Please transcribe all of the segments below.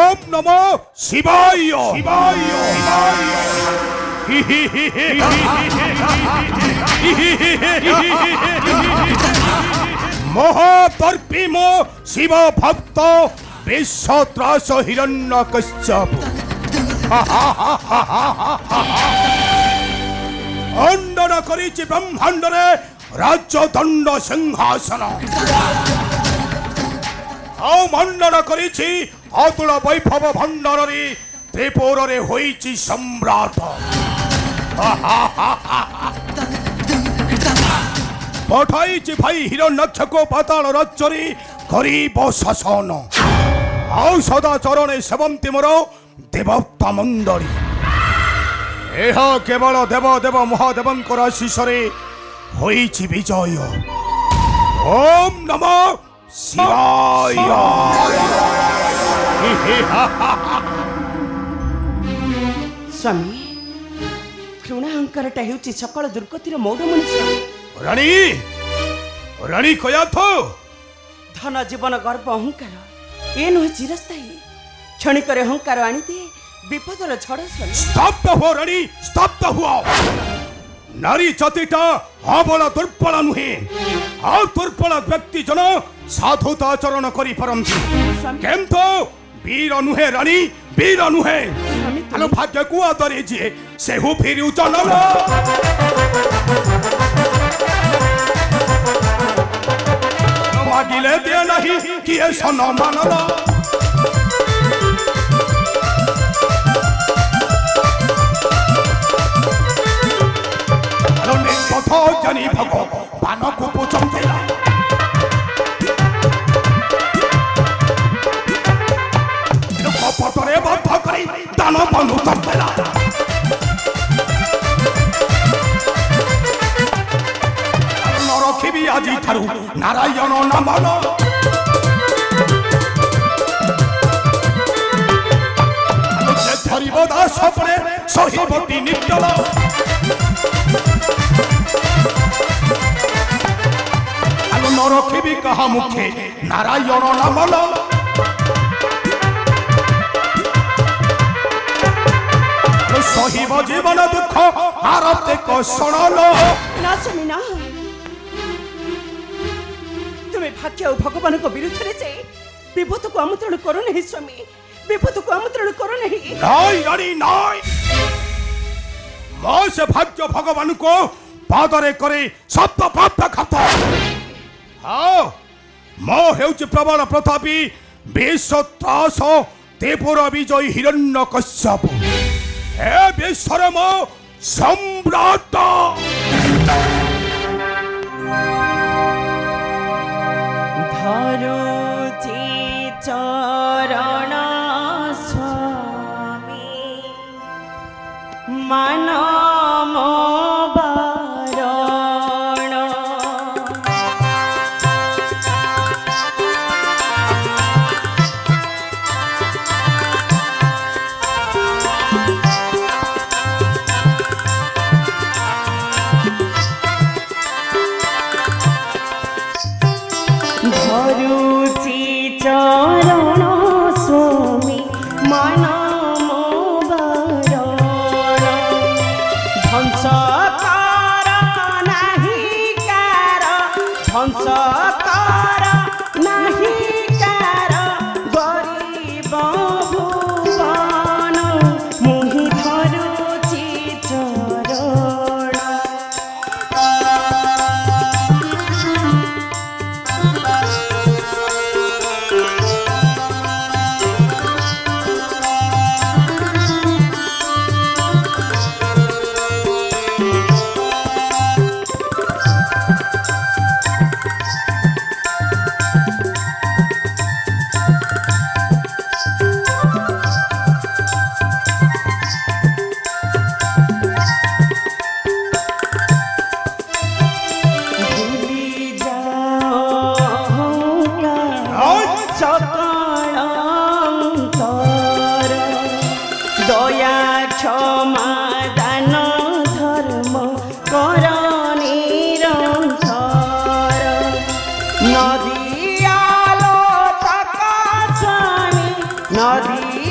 ओम नमो शिवाय शिवाय महादर्पी मो शिव भक्त विश्वत्रास हिरण्यकश्यप अंडन करिछि ब्रह्मांडरे राज्यदंड सिंहासन मंडन करिछि अतुल वैभव भंडारे त्रिपुरे होइछि सम्राट पठाइछि भाई हिरण्यक्ष को पाताल राज्य गरीब शासन आउ सदा चरणे सेवंती मोर देवता मंडली एह केवल देव देव महादेवंकर आशीषरे होइछि विजय ओम नमो शिवाय स्वामी घृणाहंकारटा हेउछि सकल दुर्गतिर मौड़ मनुष्य रानी रानी कया थो धन जीवन गर्व अहंकार ए नुहे चिरस्थायी क्षणिक अहंकार आनी दे विपदर झड़ स्तब्ध हो रानी स्तब्ध हुआ नारी जातिटा अबला दुर्बल नुहे आ दुर्बल व्यक्ति जन साधुता आचरण करि परंती केमतो वीर नुहे रानी वीर नुहे अनु भाग्य को आदरे जे सेहु फेरि जनम मागिले दे नहीं किए सन मानला कथा जनी भग बान को पोचम देला कपटरे बद्ध करी दान बंधु तम देला न रखिबी आजि थारु नारायण नाम जे धरिब दास परे सहिबती नित्यल न रखिबी कहा मुखे नारायण नाम सहिब जीवन दुख आरते कषण ना स्वामी ना तुम्हें भाग्य और भगवान को विरुद्ध रे जाए विपद को आमंत्रण करो नहीं स्वामी विपद को आमंत्रण करो नहीं नहीं रानी नहीं मैं से भाग्य भगवान को पादरे करे सप्त प्राप्त खत हाँ मो हेउछि प्रबल प्रतापी विश्वत्रास त्रिपुर विजय हिरण्यकश्यप हे विश्वर मो सम्राट धरुछि चरण स्वामी मन मो चरण स्वामी मन मो बरण ध्वंस कर नहीं कार ध्वंस कर नहीं कार गरीब भुवन मुहि धरुछि चरण दया क्षमा दान धर्म कर निरंतर नदी आलो तक स्वामी नदी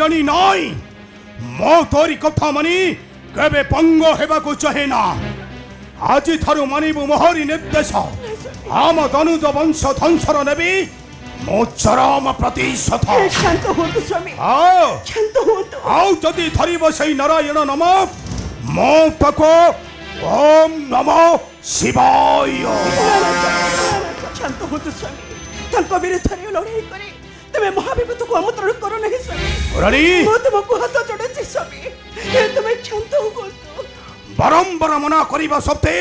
रानी नाई मो तोरी कथा मानी केबे पंग हेबा को चाहे ना आज थारु मानिबु मोहरी निर्देश आम दनुज वंश धंसर नेबी मो चरम प्रतिशत शांत होतु स्वामी आओ शांत होतु आओ जदि धरिब सही नारायण नम मो तको ओम नमो शिवाय शांत होतु स्वामी तंको विरुद्धरे लड़ाई करे तमे महाविपत को आमंत्रण करो नहीं स्वामी रानी मो तुमको हाथ जोड़े स्वामी तमे शांत होतु बारंबार मना करिबा सत्ते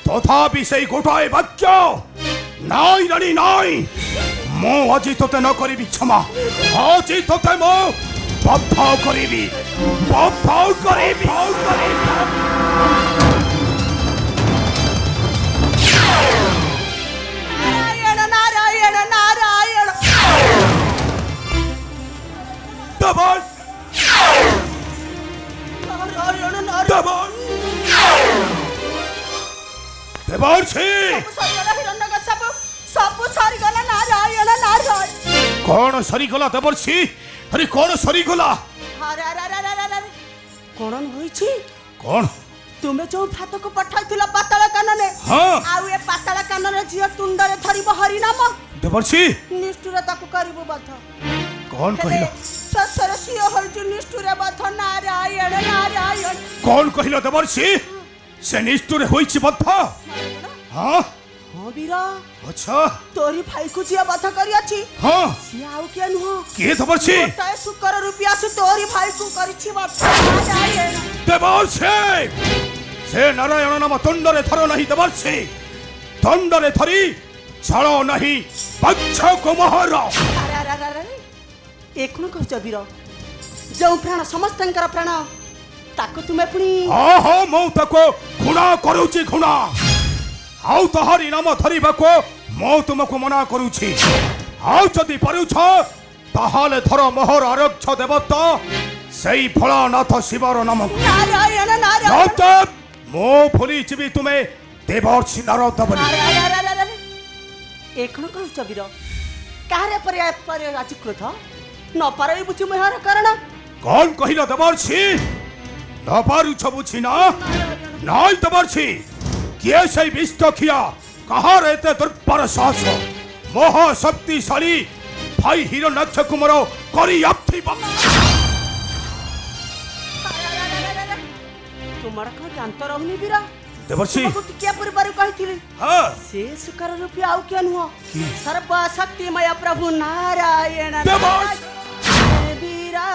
तथापि सेई गोटाए वाक्य नाई रानी नाई मो আজি তোতে ন করিবি ক্ষমা আজি তোতে মো বদ্ধ করিবি नारायण नारायण नारायण दबन नारायण नारायण दबन देवर्षि सब सारी गला नारायण नारायण कौन सरीगला देवर्षि अरे कौन सरीगला अरे अरे अरे अरे अरे कोन होईछि कौन तुमे जो भात को पठाइथिला पाताल कानने हाँ आउ ए पाताल कानने जियो तुंडरे धरिब हरि नाम देवर्षि निष्ठुर ताकु करिबो बाथ कौन कहिला ससर सियो होजु निष्ठुर बाथ नारायण नारायण कौन कहिला देवर्षि से निष्ठुर होईछि बद्ध हाँ हां वीरा अच्छा तोरी भाई को जिया बाथ करी अछि हाँ से आउ के नुह के देवर्षि ताय शुक्र रुपया से तोरी भाई को करिछि बाथ नारायण देवर्षि से नारायण नाम तंडरे थरो नहीं देवर्षि तंडरे थरी छाड़ो नहीं बच्चा को महारा अरे अरे अरे अरे एक न कहछ वीर जो प्राण समस्तंकर प्राण ताको तुमे पुनी हाँ हाँ मो तको घुणा करूची घुणा आउ तहारी नाम धरिबाको मो तुमको मना करूची आउ जदि पारुछ ताहाले धर मोहर आरक्ष देवत सेई फलानाथ शिवर नाम नारायण नारायण मतलब मो भूली जीवी तुमे देवर्षि नारद बली अरे अरे अरे अरे अरे एक न कहछ वीर कारे पर आज क्रोध न पारई बुझी मोहर कारण कौन कहिला देवर्षि न पारुछ बुझी ना नाई देवर्षि किए से विष्ट किया कहा रहते दुर्पर साहस महाशक्तिशाली भाई हिरण्यक्ष कुमार करी आपथी तुमर का जानत रहनी वीरा देवर्षि तुमको टिकिया परिवार कहिथिली हाँ से सुकर रुपया आउ के नुह की? सर्व शक्तिमय प्रभु नारायण देवर्षि वीरा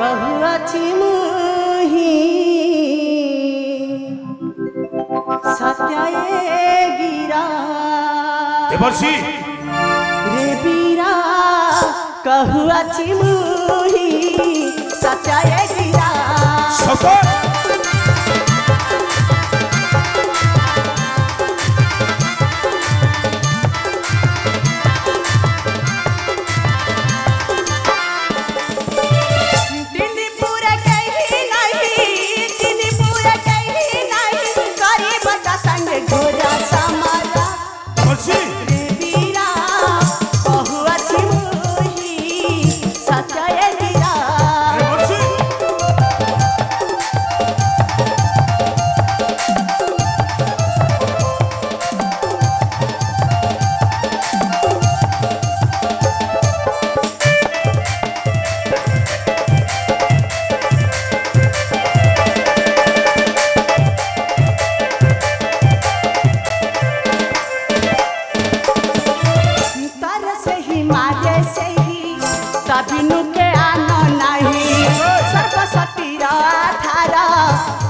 कहु अछि मुहि सत्याए गिरा देवर्षि रे वीरा कहु अछि मुहि सत्याए गिरा सका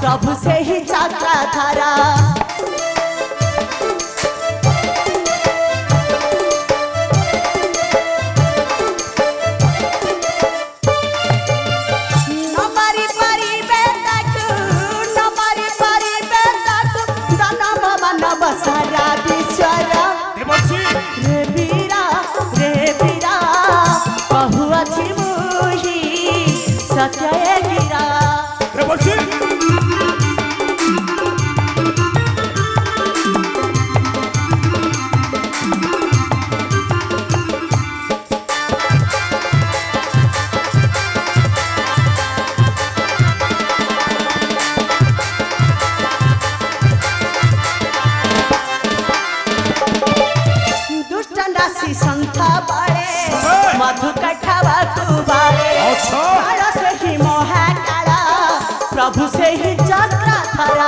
प्रभु से ही चक्र धारा नमारी परी बेताकु नमारी परी बेताकु दाना बाबा नबसारा बिचारा देवर्षि रे वीरा कहु अछि मुहि सत्य गिरा देवर्षि मधु कठावा कुबारे अच्छा। काल से ही महाकाल प्रभु से ही चक्रधर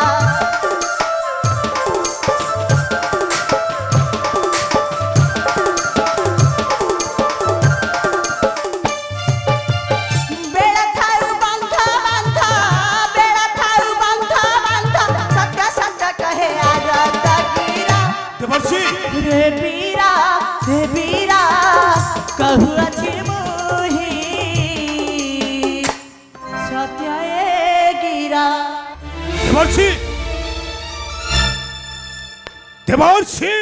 बेड़ा थारू बंधा बंधा बेड़ा थारू बंधा बंधा सत्य सत्य कहे आजाद गिरा देवर्षि रे वीरा कहु अछि मोहि सत्य ए गिरा देवर्षि देवर्षि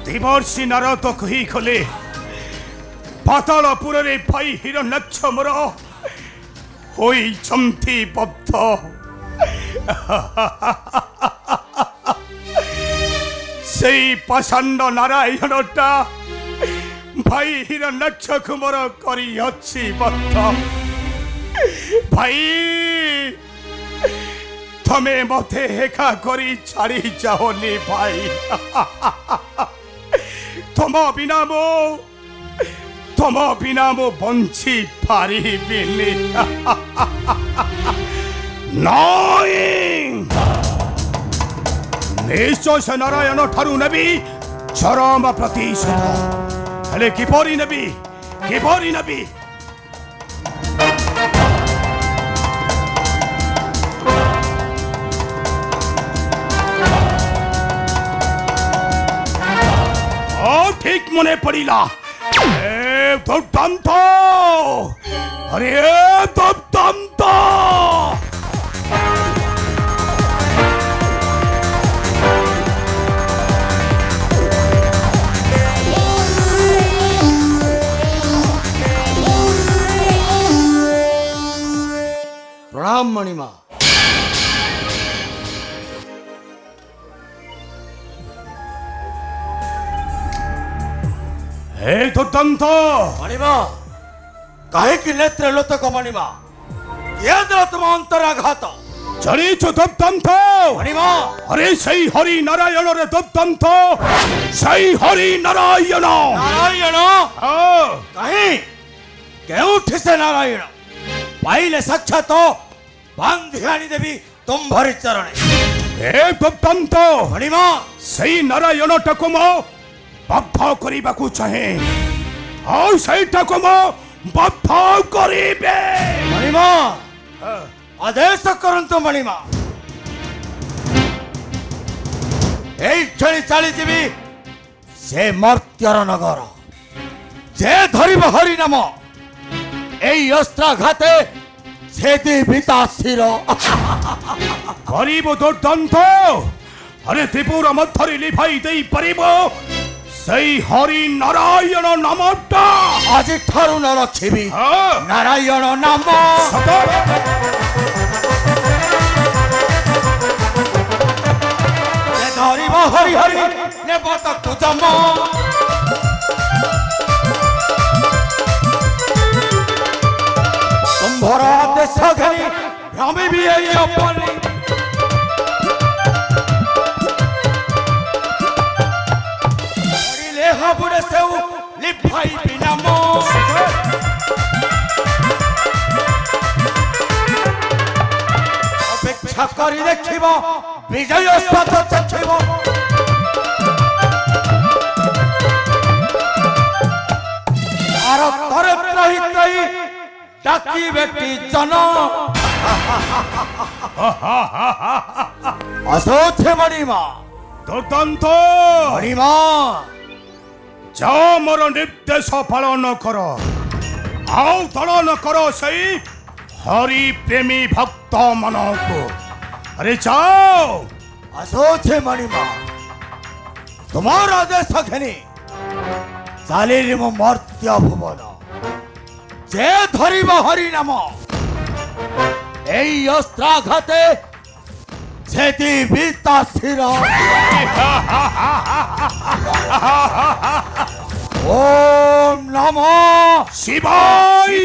देवर्षि नारद कही खले पातालपुर रे भाई हिरण्यक्ष मोर होइछन्ति बद्ध सेई पाषाण्ड नारायणटा भाई हिरण्यक्ष मोर करी अछि बद्ध भाई तमे मते एका करी छाड़ी जाओनी भाई तुम बिना मो बंची पारिबिनी निश्चय से नारायण ठारू नेबी चरम प्रतिशोध हेले किपरि नेबी ठीक मने पड़िला दुर्दांत अरे दुर्दांत प्रणाम मणिमा हे दुर्दांत मणिमा काहे कि नेत्र लोतक मणिमा ये तुम अंतराघात चढ़ीचु दुर्दांत मणिमा अरे सही हरि नारायण रे दुर्दांत सही हरि नारायण नारायण कहीं केउठी से नारायण पाइले साक्षात बांधियानी देवी तुम भरी चरणे हे दुर्दांत मणिमा सही नारायण टाको मो बद्ध करिबाकू चाहे और सहीटाको मो बद्ध करिबे मणिमा आदेश करंतु मणिमा एई क्षणी चली जीवी से मर्त्यर नगर जे धरिब हरि नाम एई अस्त्राघाते छेदी विताशीर गरीब दुर्दांत अरे त्रिपुरा मध्यरे लिभाई देई परिबो सही हरि नारायण नामटा आज ठारू न रखिबी नारायण नाम धरिब हरि हरि नेब तु जम तुम्भर आदेश घनी भ्रमी भी अपनी हाबुड़े से लिभाई बिना मो अपेक्षा करी देखिब विजय स्वाद चखिब आर तरे त्रही त्रही डाकी बेटी जन असोथे मणिमा दुर्दांत मणिमा जाओ मोर निर्देश पालन कर आओ दलन कर सही हरि प्रेमी भक्त मन को अरे जाओ असोचे मणिमा तुम्हार आदेश घनी चाली मो मर्त्य भुवन जे धरिब हरि नाम एई अस्त्राघाते छेदी विताशीर ओम नमः शिवाय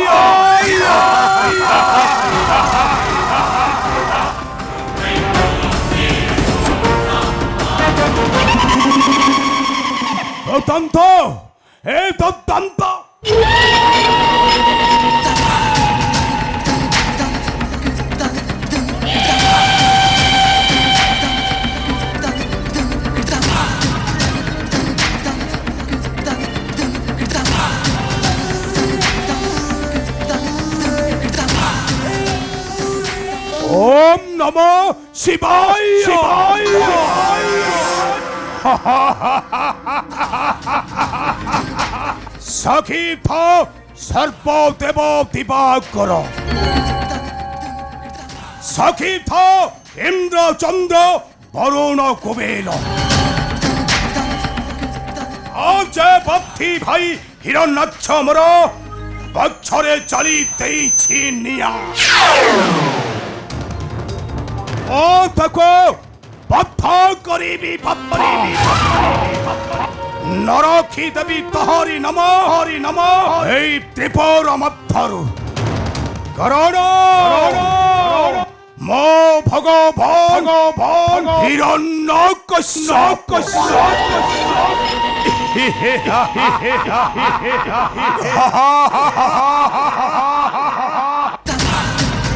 দন্ত হে দন্ত ओम नमो शिवाय शिवाय सखी था सर्प देव दिवाकर सखी था इंद्र चंद्र वरुण कुबेर आज भक्ति भाई हिरण्याक्ष मोर बक्षरे चली निया ओ तको बद्ध करीबी नरखी देवी तहरी नम এই ত্রিপুর মধ্যরু করণ মো ভগবান হিরণ্যকশ্যপ